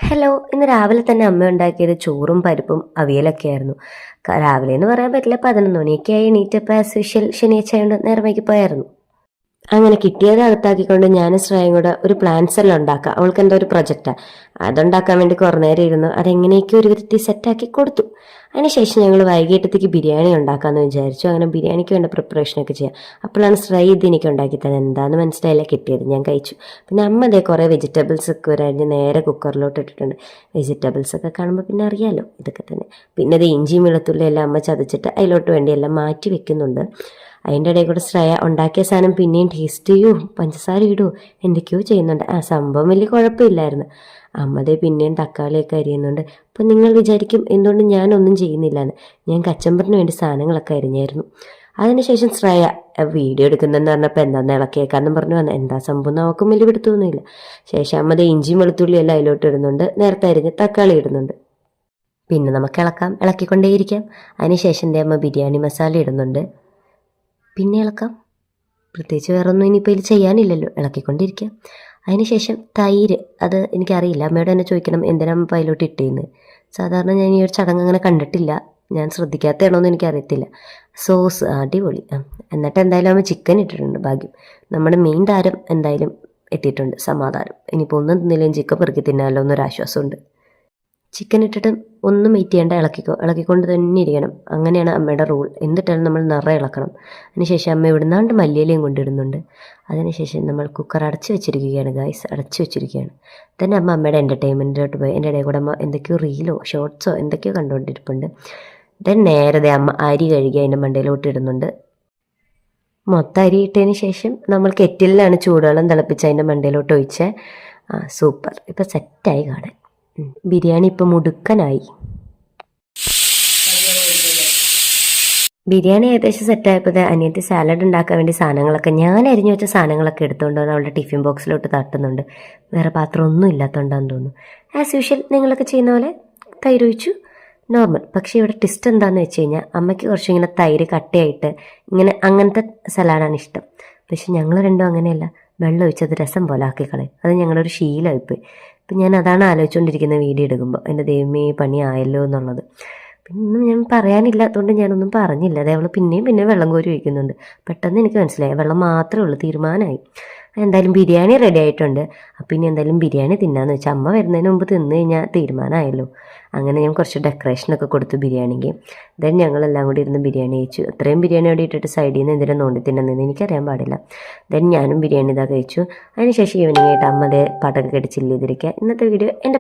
Hello, ഇന്ന് രാവിലെ തന്നെ അമ്മ ഉണ്ടാക്കിയത് ചോറും പരിപ്പും അവിയലൊക്കെ ആയിരുന്നു. രാവിലെ എന്ന് പറയാൻ പറ്റില്ല, 11 മണിയൊക്കെ ആയി എണീറ്റപ്പോൾ ആസ് യൂഷ്വൽ ശനിയാഴ്ച ആയതുകൊണ്ട് നേരം വൈകി പോയായിരുന്നു. അങ്ങനെ കിട്ടിയത് അകത്താക്കിക്കൊണ്ട് ഞാനും ശ്രേയയും കൂടെ ഒരു പ്ലാൻസ് എല്ലാം ഉണ്ടാക്കാം. അവൾക്ക് എന്തോ ഒരു പ്രൊജക്റ്റാണ്, അതുണ്ടാക്കാൻ വേണ്ടി കുറേ നേരം ഇരുന്നു. അതെങ്ങനെയൊക്കെ ഒരു വിധത്തിൽ സെറ്റാക്കി കൊടുത്തു. അതിനുശേഷം ഞങ്ങൾ വൈകിട്ടത്തേക്ക് ബിരിയാണി ഉണ്ടാക്കാമെന്ന് വിചാരിച്ചു. അങ്ങനെ ബിരിയാണിക്ക് വേണ്ട പ്രിപ്പറേഷനൊക്കെ ചെയ്യാം. അപ്പോഴാണ് ശ്രേയ ഇത് എനിക്ക് ഉണ്ടാക്കി തന്നെ എന്താണെന്ന് മനസ്സിലായില്ല. കിട്ടിയത് ഞാൻ കഴിച്ചു. പിന്നെ അമ്മ അതേ കുറേ വെജിറ്റബിൾസ് ഒക്കെ ഒരഞ്ഞ് നേരെ കുക്കറിലോട്ട് ഇട്ടിട്ടുണ്ട്. വെജിറ്റബിൾസ് ഒക്കെ കാണുമ്പോൾ പിന്നെ അറിയാമല്ലോ ഇതൊക്കെ തന്നെ. പിന്നെ അത് ഇഞ്ചിയും വെളുത്തുള്ളി എല്ലാം അമ്മ ചതച്ചിട്ട് അതിലോട്ട് വേണ്ടി എല്ലാം മാറ്റി വെക്കുന്നുണ്ട്. അതിൻ്റെ ഇടയിൽ കൂടെ ശ്രേയ ഉണ്ടാക്കിയ സാധനം പിന്നെയും ടേസ്റ്റ് ചെയ്യുമോ, പഞ്ചസാര ഇടുമോ, എന്തൊക്കെയോ ചെയ്യുന്നുണ്ട്. സംഭവം വലിയ കുഴപ്പമില്ലായിരുന്നു. അമ്മതേ പിന്നെയും തക്കാളിയൊക്കെ അരിയുന്നുണ്ട്. അപ്പം നിങ്ങൾ വിചാരിക്കും എന്തുകൊണ്ട് ഞാനൊന്നും ചെയ്യുന്നില്ലാന്ന്. ഞാൻ കച്ചമ്പറിന് വേണ്ടി സാധനങ്ങളൊക്കെ അരിഞ്ഞായിരുന്നു. അതിനുശേഷം ശ്രേയ വീഡിയോ എടുക്കുന്നതെന്ന് പറഞ്ഞപ്പോൾ എന്താണെന്ന് ഇളക്കിയേക്കാന്നും പറഞ്ഞു വന്നത്. എന്താ സംഭവം നമുക്കും വലിയ പിടുത്തൊന്നുമില്ല. ശേഷം അമ്മതേ ഇഞ്ചിയും വെളുത്തുള്ളിയും എല്ലാം അതിലോട്ട് ഇടുന്നുണ്ട്. നേരത്തെ അരിഞ്ഞ് തക്കാളി ഇടുന്നുണ്ട്. പിന്നെ നമുക്ക് ഇളക്കാം, ഇളക്കിക്കൊണ്ടേയിരിക്കാം. അതിനുശേഷം എൻ്റെ അമ്മ ബിരിയാണി മസാല ഇടുന്നുണ്ട്. പിന്നെ ഇളക്കാം. പ്രത്യേകിച്ച് വേറെ ഒന്നും ഇനിയിപ്പോൾ ഇതിൽ ചെയ്യാനില്ലല്ലോ, ഇളക്കിക്കൊണ്ടിരിക്കാം. അതിനുശേഷം തൈര്, അത് എനിക്കറിയില്ല, അമ്മയോട് തന്നെ ചോദിക്കണം എന്തിനാ അമ്മ അതിലോട്ട് ഇട്ടേന്ന്. സാധാരണ ഞാൻ ഈ ഒരു ചടങ്ങ് അങ്ങനെ കണ്ടിട്ടില്ല, ഞാൻ ശ്രദ്ധിക്കാത്തതാണോ എന്ന് എനിക്കറിയത്തില്ല. സോസ് അടിപൊളി. എന്നിട്ട് എന്തായാലും അമ്മ ചിക്കൻ ഇട്ടിട്ടുണ്ട്. ഭാഗ്യം, നമ്മുടെ മെയിൻ താരം എന്തായാലും എത്തിയിട്ടുണ്ട്. സമാധാനം. ഇനിയിപ്പോൾ ഒന്നും തിന്നില്ലെങ്കിൽ ചിക്കൻ പെറുക്കി തിന്നാമല്ലോ എന്നൊരാശ്വാസമുണ്ട്. ചിക്കൻ ഇട്ടിട്ട് ഒന്നും വെയിറ്റ് ചെയ്യേണ്ട, ഇളക്കിക്കൊണ്ട് തന്നെ ഇരിക്കണം. അങ്ങനെയാണ് അമ്മയുടെ റൂൾ. എന്നിട്ടാണ് നമ്മൾ നിറയെ ഇളക്കണം. അതിനുശേഷം അമ്മ ഇവിടുന്നാണ്ട് മല്ലിയിലയും കൊണ്ടിടുന്നുണ്ട്. അതിനുശേഷം നമ്മൾ കുക്കർ അടച്ചു വെച്ചിരിക്കുകയാണ് ഗായ്സ്, അടച്ചു വെച്ചിരിക്കുകയാണ്. തന്നെ അമ്മയുടെ എൻ്റർടൈൻമെൻറ്റിലോട്ട് പോയി. എൻ്റെ ഇടയിൽ കൂടെ അമ്മ എന്തൊക്കെയോ റീലോ ഷോർട്സോ എന്തൊക്കെയോ കണ്ടുകൊണ്ടിരിപ്പുണ്ട്. നേരത്തെ അമ്മ അരി കഴുകി അതിൻ്റെ മണ്ടയിലോട്ട് ഇടുന്നുണ്ട്. മൊത്തം അരി ഇട്ടതിന് ശേഷം നമ്മൾ കെറ്റിലാണ് ചൂടുവെള്ളം തിളപ്പിച്ച് അതിൻ്റെ മണ്ടയിലോട്ട് ഒഴിച്ച് സൂപ്പർ. ഇപ്പം സെറ്റായി കാണാൻ. ബിരിയാണി ഇപ്പം മുടുക്കനായി. ബിരിയാണി ഏകദേശം സെറ്റായപ്പോൾ അനിയത്തി സാലഡ് ഉണ്ടാക്കാൻ വേണ്ടി സാധനങ്ങളൊക്കെ, ഞാൻ അരിഞ്ഞു വെച്ച സാധനങ്ങളൊക്കെ എടുത്തുകൊണ്ട് വന്ന് അവളുടെ ടിഫിൻ ബോക്സിലോട്ട് തട്ടുന്നുണ്ട്. വേറെ പാത്രം ഒന്നും ഇല്ലാത്തതുകൊണ്ടാന്ന് തോന്നുന്നു. ആസ് യൂഷ്വൽ നിങ്ങളൊക്കെ ചെയ്യുന്ന പോലെ തൈര് ഒഴിച്ചു, നോർമൽ. പക്ഷേ ഇവിടെ ട്വിസ്റ്റ് എന്താണെന്ന് വെച്ച് കഴിഞ്ഞാൽ അമ്മയ്ക്ക് കുറച്ചിങ്ങനെ തൈര് കട്ടയായിട്ട് ഇങ്ങനെ അങ്ങനത്തെ സലാഡാണ് ഇഷ്ടം. പക്ഷെ ഞങ്ങൾ രണ്ടും അങ്ങനെയല്ല, വെള്ളം ഒഴിച്ചത് രസം പോലെ ആക്കിക്കളയും. അത് ഞങ്ങളൊരു ശീലമായിപ്പോയി. അപ്പം ഞാൻ അതാണ് ആലോചിച്ചുകൊണ്ടിരിക്കുന്നത് വീഡിയോ എടുക്കുമ്പോൾ, എൻ്റെ ദൈവമേ പണി ആയല്ലോ എന്നുള്ളത്. പിന്നെ ഒന്നും ഞാൻ പറയാനില്ല, അതുകൊണ്ട് ഞാനൊന്നും പറഞ്ഞില്ല. അതേ അവൾ പിന്നെയും വെള്ളം കോരി ഒഴിക്കുന്നുണ്ട്. പെട്ടെന്ന് എനിക്ക് മനസ്സിലായി വെള്ളം മാത്രമേ ഉള്ളൂ, തീരുമാനമായി. എന്തായാലും ബിരിയാണി റെഡി ആയിട്ടുണ്ട്. അപ്പം ഇനി എന്തായാലും ബിരിയാണി തിന്നാന്ന് വെച്ചാൽ അമ്മ വരുന്നതിന് മുമ്പ് തിന്നു കഴിഞ്ഞാൽ തീരുമാനമായല്ലോ. അങ്ങനെ ഞാൻ കുറച്ച് ഡെക്കറേഷനൊക്കെ കൊടുത്തു ബിരിയാണിക്ക്. ദെൻ ഞങ്ങളെല്ലാം കൂടി ഇരുന്ന് ബിരിയാണി കഴിച്ചു. അത്രയും ബിരിയാണി അവിടെ ഇട്ടിട്ട് സൈഡിൽ നിന്ന് എന്തിനാ നോണ്ടി തിന്നുന്നതെന്ന് എനിക്കറിയാൻ പാടില്ല. ദെൻ ഞാനും ബിരിയാണി ഇതാ കഴിച്ചു. അതിനുശേഷം ഈവനിങ് ആയിട്ട് അമ്മ അതേ പാട്ടൊക്കെ കേട്ട് ചില്ല് ചെയ്തിരിക്കുക. ഇന്നത്തെ വീഡിയോ എൻ്റെ